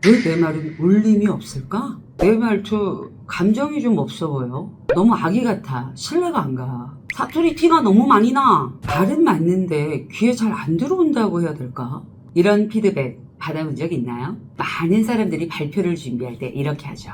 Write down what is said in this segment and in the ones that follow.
왜 내 말은 울림이 없을까? 내 말투 감정이 좀 없어 보여. 너무 아기 같아. 신뢰가 안 가. 사투리 티가 너무 많이 나. 말은 맞는데 귀에 잘 안 들어온다고 해야 될까? 이런 피드백 받아본 적 있나요? 많은 사람들이 발표를 준비할 때 이렇게 하죠.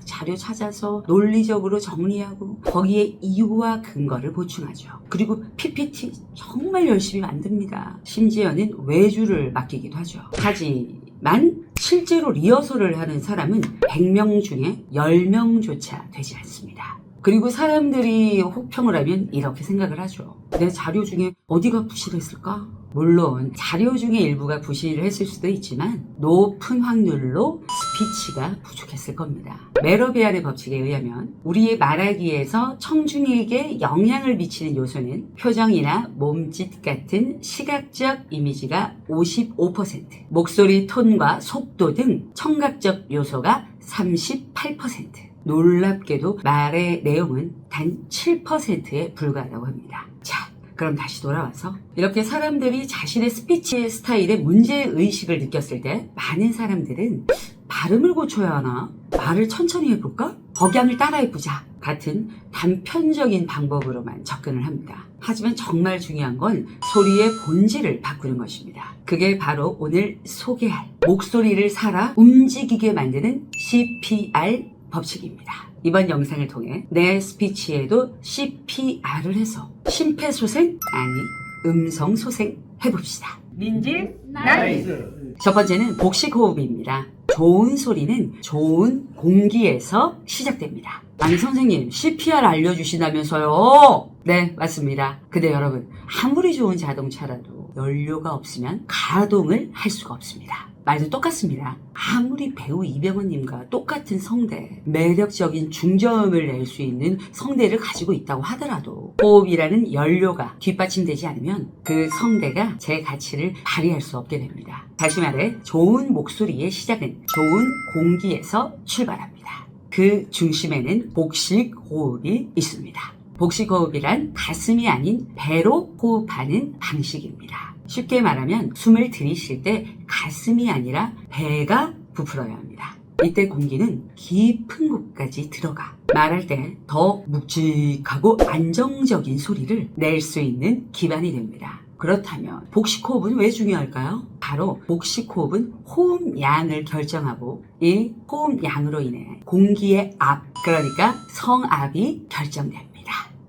자료 찾아서 논리적으로 정리하고 거기에 이유와 근거를 보충하죠. 그리고 PPT 정말 열심히 만듭니다. 심지어는 외주를 맡기기도 하죠. 하지만 실제로 리허설을 하는 사람은 100명 중에 10명조차 되지 않습니다. 그리고 사람들이 혹평을 하면 이렇게 생각을 하죠. 내 자료 중에 어디가 부실했을까? 물론 자료 중에 일부가 부실했을 수도 있지만 높은 확률로 스피치가 부족했을 겁니다. 메러베알의 법칙에 의하면 우리의 말하기에서 청중에게 영향을 미치는 요소는 표정이나 몸짓 같은 시각적 이미지가 55%, 목소리 톤과 속도 등 청각적 요소가 38%, 놀랍게도 말의 내용은 단 7%에 불과하다고 합니다. 자, 그럼 다시 돌아와서 이렇게 사람들이 자신의 스피치 스타일에 문제의식을 느꼈을 때 많은 사람들은 발음을 고쳐야 하나? 말을 천천히 해볼까? 억양을 따라해보자 같은 단편적인 방법으로만 접근을 합니다. 하지만 정말 중요한 건 소리의 본질을 바꾸는 것입니다. 그게 바로 오늘 소개할 목소리를 살아 움직이게 만드는 CPR 법칙입니다. 이번 영상을 통해 내 스피치에도 CPR을 해서 심폐소생 아니 음성소생 해봅시다. 민지 나이스. 첫 번째는 복식호흡입니다. 좋은 소리는 좋은 공기에서 시작됩니다. 아니 선생님 CPR 알려주신다면서요? 네 맞습니다. 근데 여러분 아무리 좋은 자동차라도 연료가 없으면 가동을 할 수가 없습니다. 말도 똑같습니다. 아무리 배우 이병헌님과 똑같은 성대, 매력적인 중저음을 낼 수 있는 성대를 가지고 있다고 하더라도 호흡이라는 연료가 뒷받침되지 않으면 그 성대가 제 가치를 발휘할 수 없게 됩니다. 다시 말해 좋은 목소리의 시작은 좋은 공기에서 출발합니다. 그 중심에는 복식 호흡이 있습니다. 복식 호흡이란 가슴이 아닌 배로 호흡하는 방식입니다. 쉽게 말하면 숨을 들이쉴 때 가슴이 아니라 배가 부풀어야 합니다. 이때 공기는 깊은 곳까지 들어가 말할 때 더 묵직하고 안정적인 소리를 낼 수 있는 기반이 됩니다. 그렇다면 복식호흡은 왜 중요할까요? 바로 복식호흡은 호흡량을 결정하고 이 호흡량으로 인해 공기의 압, 그러니까 성압이 결정됩니다.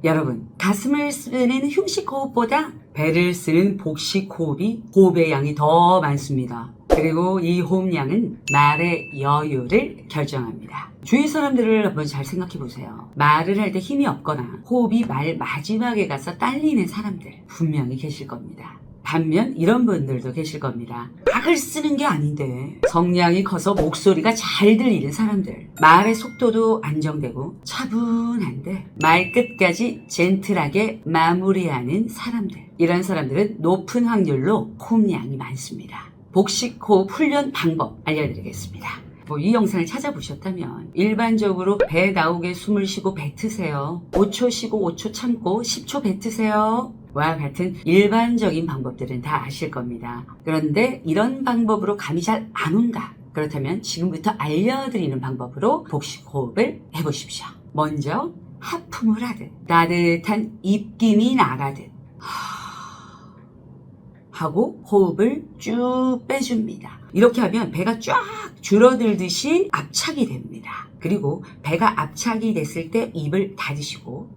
여러분, 가슴을 쓰는 흉식호흡보다 배를 쓰는 복식호흡이 호흡의 양이 더 많습니다. 그리고 이 호흡량은 말의 여유를 결정합니다. 주위 사람들을 한번 잘 생각해 보세요. 말을 할 때 힘이 없거나 호흡이 말 마지막에 가서 딸리는 사람들 분명히 계실 겁니다. 반면 이런 분들도 계실 겁니다. 악을 쓰는 게 아닌데 성량이 커서 목소리가 잘 들리는 사람들, 말의 속도도 안정되고 차분한데 말 끝까지 젠틀하게 마무리하는 사람들, 이런 사람들은 높은 확률로 호흡량이 많습니다. 복식호흡 훈련 방법 알려드리겠습니다. 이 영상을 찾아보셨다면 일반적으로 배 나오게 숨을 쉬고 뱉으세요. 5초 쉬고 5초 참고 10초 뱉으세요. 와 같은 일반적인 방법들은 다 아실 겁니다. 그런데 이런 방법으로 감이 잘 안 온다. 그렇다면 지금부터 알려드리는 방법으로 복식호흡을 해보십시오. 먼저 하품을 하듯 따뜻한 입김이 나가듯 하고 호흡을 쭉 빼줍니다. 이렇게 하면 배가 쫙 줄어들듯이 압착이 됩니다. 그리고 배가 압착이 됐을 때 입을 닫으시고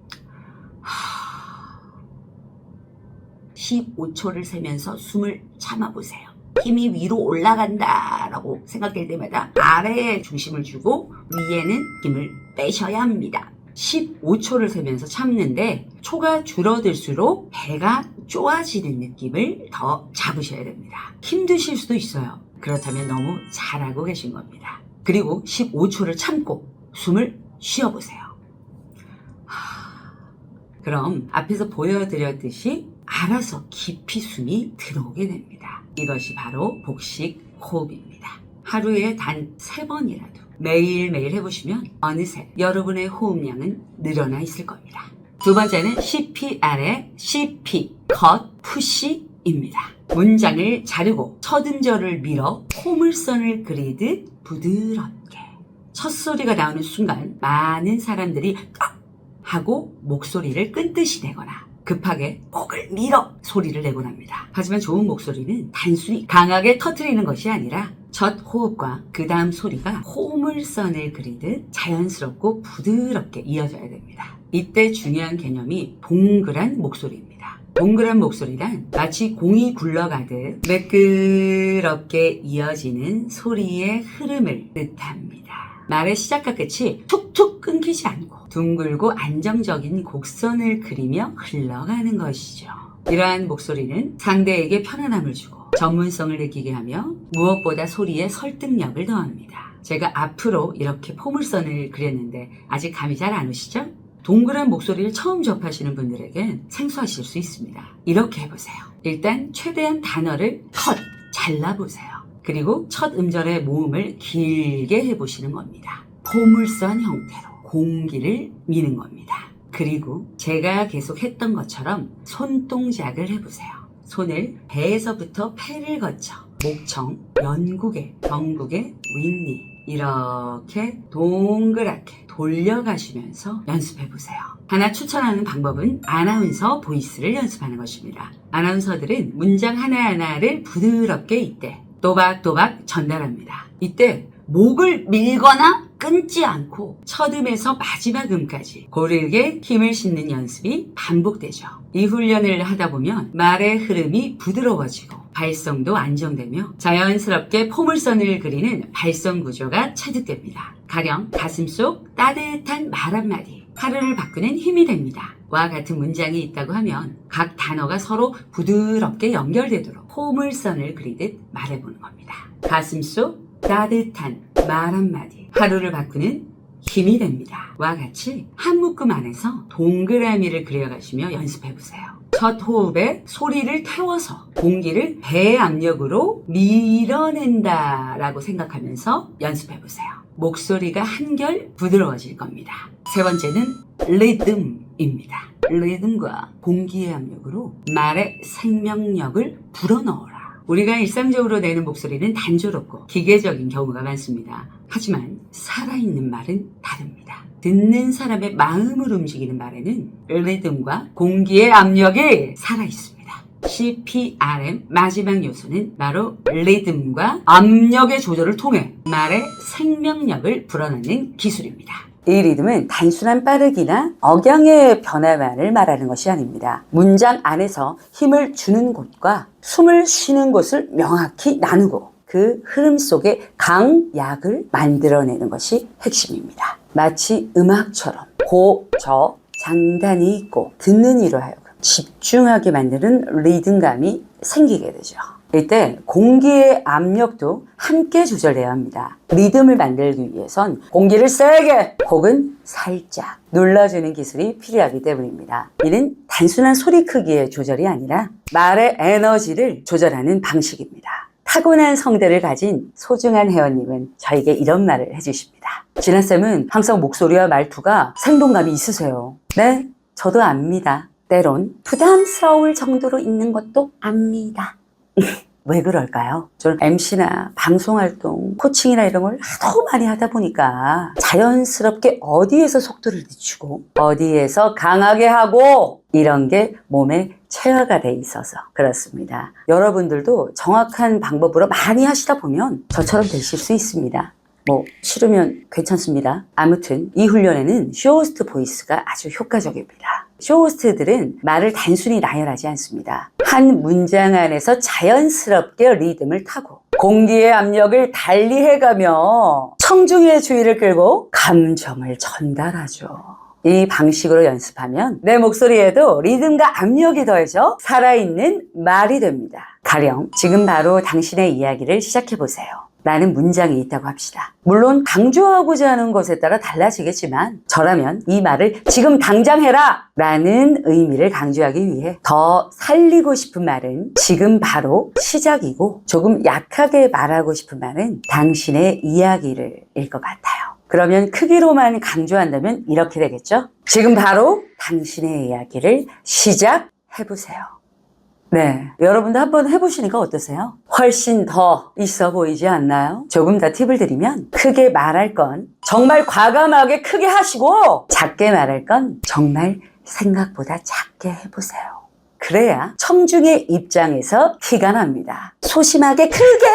15초를 세면서 숨을 참아보세요. 힘이 위로 올라간다 라고 생각될 때마다 아래에 중심을 주고 위에는 힘을 빼셔야 합니다. 15초를 세면서 참는데 초가 줄어들수록 배가 쪼아지는 느낌을 더 잡으셔야 됩니다. 힘드실 수도 있어요. 그렇다면 너무 잘하고 계신 겁니다. 그리고 15초를 참고 숨을 쉬어보세요. 그럼 앞에서 보여드렸듯이 알아서 깊이 숨이 들어오게 됩니다. 이것이 바로 복식 호흡입니다. 하루에 단 3번이라도 매일매일 해보시면 어느새 여러분의 호흡량은 늘어나 있을 겁니다. 두 번째는 CPR의 CP, 컷, 푸시, 입니다. 문장을 자르고 첫 음절을 밀어 포물선을 그리듯 부드럽게. 첫 소리가 나오는 순간 많은 사람들이 깍 하고 목소리를 끈듯이 내거나 급하게 목을 밀어 소리를 내곤 합니다. 하지만 좋은 목소리는 단순히 강하게 터뜨리는 것이 아니라 첫 호흡과 그 다음 소리가 포물선을 그리듯 자연스럽고 부드럽게 이어져야 됩니다. 이때 중요한 개념이 동그란 목소리입니다. 동그란 목소리란 마치 공이 굴러가듯 매끄럽게 이어지는 소리의 흐름을 뜻합니다. 말의 시작과 끝이 툭툭 끊기지 않고 둥글고 안정적인 곡선을 그리며 흘러가는 것이죠. 이러한 목소리는 상대에게 편안함을 주고 전문성을 느끼게 하며 무엇보다 소리에 설득력을 더합니다. 제가 앞으로 이렇게 포물선을 그렸는데 아직 감이 잘 안 오시죠? 동그란 목소리를 처음 접하시는 분들에겐 생소하실 수 있습니다. 이렇게 해보세요. 일단 최대한 단어를 컷 잘라보세요. 그리고 첫 음절의 모음을 길게 해보시는 겁니다. 포물선 형태로 공기를 미는 겁니다. 그리고 제가 계속 했던 것처럼 손동작을 해보세요. 손을 배에서부터 폐를 거쳐 목청, 연국에, 경국에, 윗니 이렇게 동그랗게 돌려가시면서 연습해보세요. 하나 추천하는 방법은 아나운서 보이스를 연습하는 것입니다. 아나운서들은 문장 하나하나를 부드럽게 이때 또박또박 전달합니다. 이때 목을 밀거나 끊지 않고 첫 음에서 마지막 음까지 고르게 힘을 싣는 연습이 반복되죠. 이 훈련을 하다 보면 말의 흐름이 부드러워지고 발성도 안정되며 자연스럽게 포물선을 그리는 발성 구조가 체득됩니다. 가령 가슴속 따뜻한 말 한마디, 하루를 바꾸는 힘이 됩니다. 와 같은 문장이 있다고 하면 각 단어가 서로 부드럽게 연결되도록 포물선을 그리듯 말해보는 겁니다. 가슴속 따뜻한 말 한마디, 하루를 바꾸는 힘이 됩니다. 와 같이 한 묶음 안에서 동그라미를 그려가시며 연습해보세요. 첫 호흡에 소리를 태워서 공기를 배 압력으로 밀어낸다 라고 생각하면서 연습해보세요. 목소리가 한결 부드러워질 겁니다. 세 번째는 리듬입니다. 리듬과 공기의 압력으로 말의 생명력을 불어넣어라. 우리가 일상적으로 내는 목소리는 단조롭고 기계적인 경우가 많습니다. 하지만 살아있는 말은 다릅니다. 듣는 사람의 마음을 움직이는 말에는 리듬과 공기의 압력이 살아있습니다. CPRM 마지막 요소는 바로 리듬과 압력의 조절을 통해 말의 생명력을 불어넣는 기술입니다. 이 리듬은 단순한 빠르기나 억양의 변화만을 말하는 것이 아닙니다. 문장 안에서 힘을 주는 곳과 숨을 쉬는 곳을 명확히 나누고 그 흐름 속에 강약을 만들어내는 것이 핵심입니다. 마치 음악처럼 고, 저, 장단이 있고 듣는 이로 하여금 집중하게 만드는 리듬감이 생기게 되죠. 이때 공기의 압력도 함께 조절해야 합니다. 리듬을 만들기 위해선 공기를 세게 혹은 살짝 눌러주는 기술이 필요하기 때문입니다. 이는 단순한 소리 크기의 조절이 아니라 말의 에너지를 조절하는 방식입니다. 타고난 성대를 가진 소중한 회원님은 저에게 이런 말을 해주십니다. 진아쌤은 항상 목소리와 말투가 생동감이 있으세요. 네, 저도 압니다. 때론 부담스러울 정도로 있는 것도 압니다. 왜 그럴까요? 저는 MC나 방송활동, 코칭이나 이런 걸 하도 많이 하다 보니까 자연스럽게 어디에서 속도를 늦추고 어디에서 강하게 하고 이런 게 몸에 체화가 돼 있어서 그렇습니다. 여러분들도 정확한 방법으로 많이 하시다 보면 저처럼 되실 수 있습니다. 싫으면 괜찮습니다. 아무튼 이 훈련에는 쇼호스트 보이스가 아주 효과적입니다. 쇼호스트들은 말을 단순히 나열하지 않습니다. 한 문장 안에서 자연스럽게 리듬을 타고 공기의 압력을 달리해가며 청중의 주의를 끌고 감정을 전달하죠. 이 방식으로 연습하면 내 목소리에도 리듬과 압력이 더해져 살아있는 말이 됩니다. 가령 지금 바로 당신의 이야기를 시작해보세요. 라는 문장이 있다고 합시다. 물론 강조하고자 하는 것에 따라 달라지겠지만 저라면 이 말을 지금 당장 해라! 라는 의미를 강조하기 위해 더 살리고 싶은 말은 지금 바로 시작이고 조금 약하게 말하고 싶은 말은 당신의 이야기를 일 것 같아요. 그러면 크기로만 강조한다면 이렇게 되겠죠? 지금 바로 당신의 이야기를 시작해보세요. 네, 여러분도 한번 해보시니까 어떠세요? 훨씬 더 있어 보이지 않나요? 조금 더 팁을 드리면 크게 말할 건 정말 과감하게 크게 하시고 작게 말할 건 정말 생각보다 작게 해보세요. 그래야 청중의 입장에서 티가 납니다. 소심하게 크게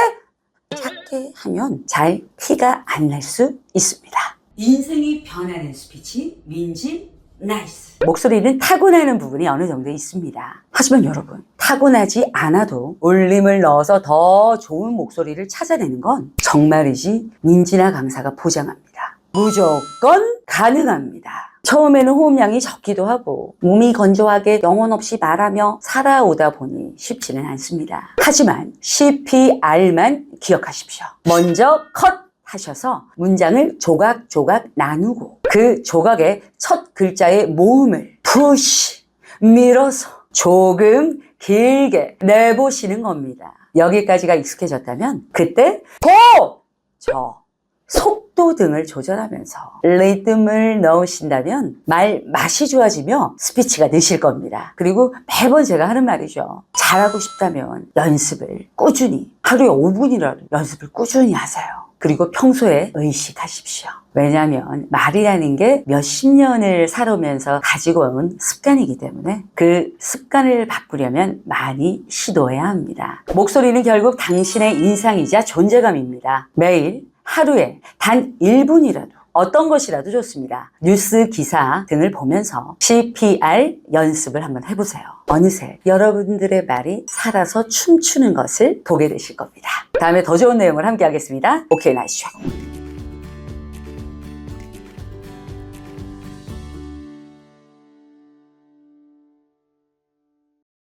작게 하면 잘 티가 안 날 수 있습니다. 인생이 변하는 스피치 민지 나이스. 목소리는 타고나는 부분이 어느 정도 있습니다. 하지만 여러분, 타고나지 않아도 울림을 넣어서 더 좋은 목소리를 찾아내는 건 정말이지 민지나 강사가 보장합니다. 무조건 가능합니다. 처음에는 호흡량이 적기도 하고 몸이 건조하게 영혼 없이 말하며 살아오다 보니 쉽지는 않습니다. 하지만 CPR만 기억하십시오. 먼저 컷 하셔서 문장을 조각조각 나누고 그 조각의 첫 글자의 모음을 푸시 밀어서 조금 길게 내보시는 겁니다. 여기까지가 익숙해졌다면 그때 속도 등을 조절하면서 리듬을 넣으신다면 말 맛이 좋아지며 스피치가 느실 겁니다. 그리고 매번 제가 하는 말이죠. 잘하고 싶다면 연습을 꾸준히 하루에 5분이라도 연습을 꾸준히 하세요. 그리고 평소에 의식하십시오. 왜냐하면 말이라는 게 몇십 년을 살아오면서 가지고 온 습관이기 때문에 그 습관을 바꾸려면 많이 시도해야 합니다. 목소리는 결국 당신의 인상이자 존재감입니다. 매일 하루에 단 1분이라도 어떤 것이라도 좋습니다. 뉴스 기사 등을 보면서 CPR 연습을 한번 해보세요. 어느새 여러분들의 말이 살아서 춤추는 것을 보게 되실 겁니다. 다음에 더 좋은 내용을 함께 하겠습니다. 오케이, 나이스 샷.